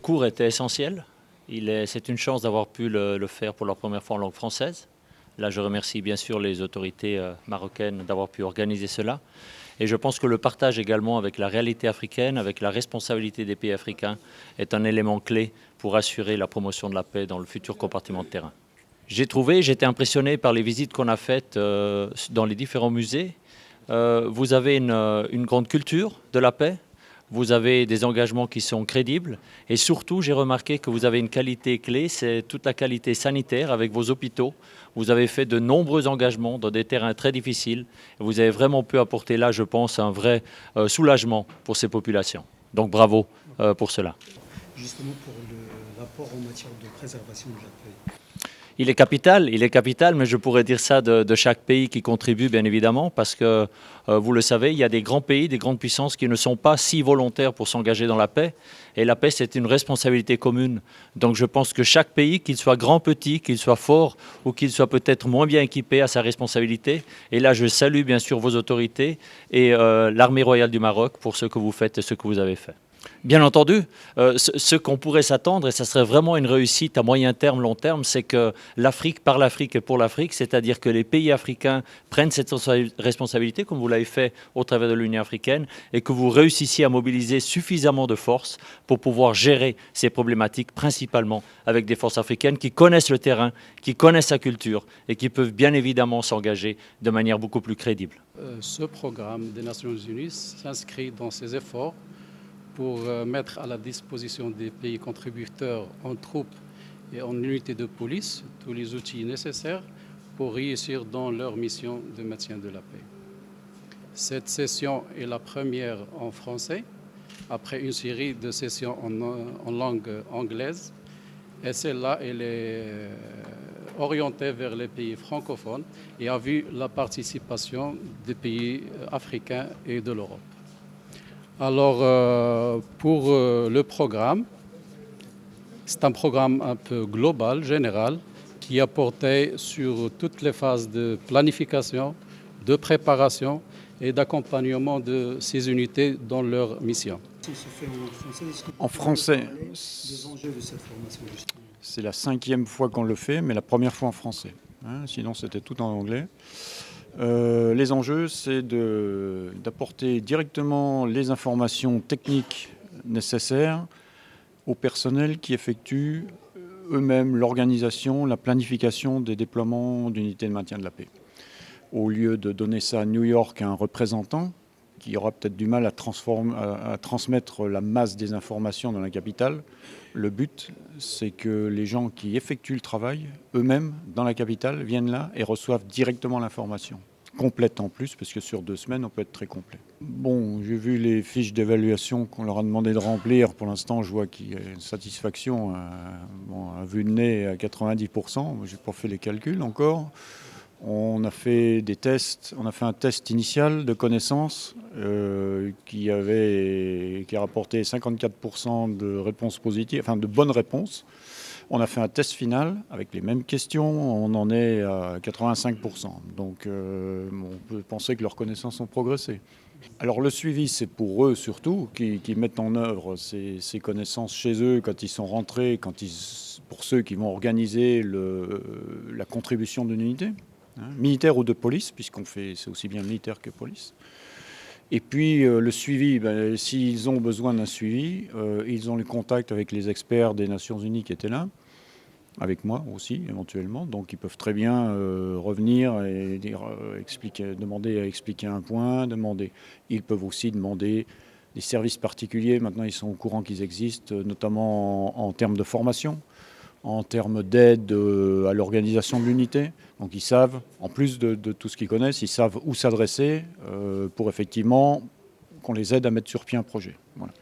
Le cours était essentiel. C'est une chance d'avoir pu le faire pour la première fois en langue française. Là, je remercie bien sûr les autorités marocaines d'avoir pu organiser cela. Et je pense que le partage également avec la réalité africaine, avec la responsabilité des pays africains, est un élément clé pour assurer la promotion de la paix dans le futur compartiment de terrain. J'étais impressionné par les visites qu'on a faites dans les différents musées. Vous avez une grande culture de la paix. Vous avez des engagements qui sont crédibles et surtout, j'ai remarqué que vous avez une qualité clé, c'est toute la qualité sanitaire avec vos hôpitaux. Vous avez fait de nombreux engagements dans des terrains très difficiles. Vous avez vraiment pu apporter là, je pense, un vrai soulagement pour ces populations. Donc bravo pour cela. Justement pour l'apport en matière de préservation de la paix. Il est capital, mais je pourrais dire ça de chaque pays qui contribue, bien évidemment, parce que, vous le savez, il y a des grands pays, des grandes puissances qui ne sont pas si volontaires pour s'engager dans la paix. Et la paix, c'est une responsabilité commune. Donc je pense que chaque pays, qu'il soit grand, petit, qu'il soit fort ou qu'il soit peut-être moins bien équipé, a sa responsabilité. Et là, je salue bien sûr vos autorités et l'Armée royale du Maroc pour ce que vous faites et ce que vous avez fait. Bien entendu, ce qu'on pourrait s'attendre, et ça serait vraiment une réussite à moyen terme, long terme, c'est que l'Afrique par l'Afrique et pour l'Afrique, c'est-à-dire que les pays africains prennent cette responsabilité, comme vous l'avez fait au travers de l'Union africaine, et que vous réussissiez à mobiliser suffisamment de forces pour pouvoir gérer ces problématiques, principalement avec des forces africaines qui connaissent le terrain, qui connaissent sa culture, et qui peuvent bien évidemment s'engager de manière beaucoup plus crédible. Ce programme des Nations Unies s'inscrit dans ces efforts pour mettre à la disposition des pays contributeurs en troupes et en unités de police tous les outils nécessaires pour réussir dans leur mission de maintien de la paix. Cette session est la première en français, après une série de sessions en langue anglaise, et celle-là, elle est orientée vers les pays francophones et a vu la participation des pays africains et de l'Europe. Alors, pour le programme, c'est un programme un peu global, général, qui a porté sur toutes les phases de planification, de préparation et d'accompagnement de ces unités dans leur mission. En français, Des enjeux de cette formation, justement. c'est la 5e fois qu'on le fait, mais la première fois en français. Sinon, c'était tout en anglais. Les enjeux, c'est d'apporter directement les informations techniques nécessaires au personnel qui effectue eux-mêmes l'organisation, la planification des déploiements d'unités de maintien de la paix. Au lieu de donner ça à New York à un représentant, qui aura peut-être du mal à transmettre la masse des informations dans la capitale, le but, c'est que les gens qui effectuent le travail, eux-mêmes, dans la capitale, viennent là et reçoivent directement l'information. Complète en plus, parce que sur 2 semaines, on peut être très complet. Bon, j'ai vu les fiches d'évaluation qu'on leur a demandé de remplir. Pour l'instant, je vois qu'il y a une satisfaction à vue de nez à 90%. Je n'ai pas fait les calculs encore. On a fait des tests, on a fait un test initial de connaissances qui a rapporté 54% de réponses positives, enfin de bonnes réponses. On a fait un test final avec les mêmes questions, on en est à 85%. Donc on peut penser que leurs connaissances ont progressé. Alors le suivi, c'est pour eux surtout, qui mettent en œuvre ces connaissances chez eux quand ils sont rentrés, pour ceux qui vont organiser la contribution d'une unité. Militaire ou de police, c'est aussi bien militaire que police. Et puis le suivi, s'ils ont besoin d'un suivi, ils ont le contact avec les experts des Nations Unies qui étaient là, avec moi aussi éventuellement, donc ils peuvent très bien revenir et demander à expliquer un point, Ils peuvent aussi demander des services particuliers, maintenant ils sont au courant qu'ils existent, notamment en termes de formation, en termes d'aide à l'organisation de l'unité. Donc ils savent, en plus de tout ce qu'ils connaissent, ils savent où s'adresser pour effectivement qu'on les aide à mettre sur pied un projet. Voilà.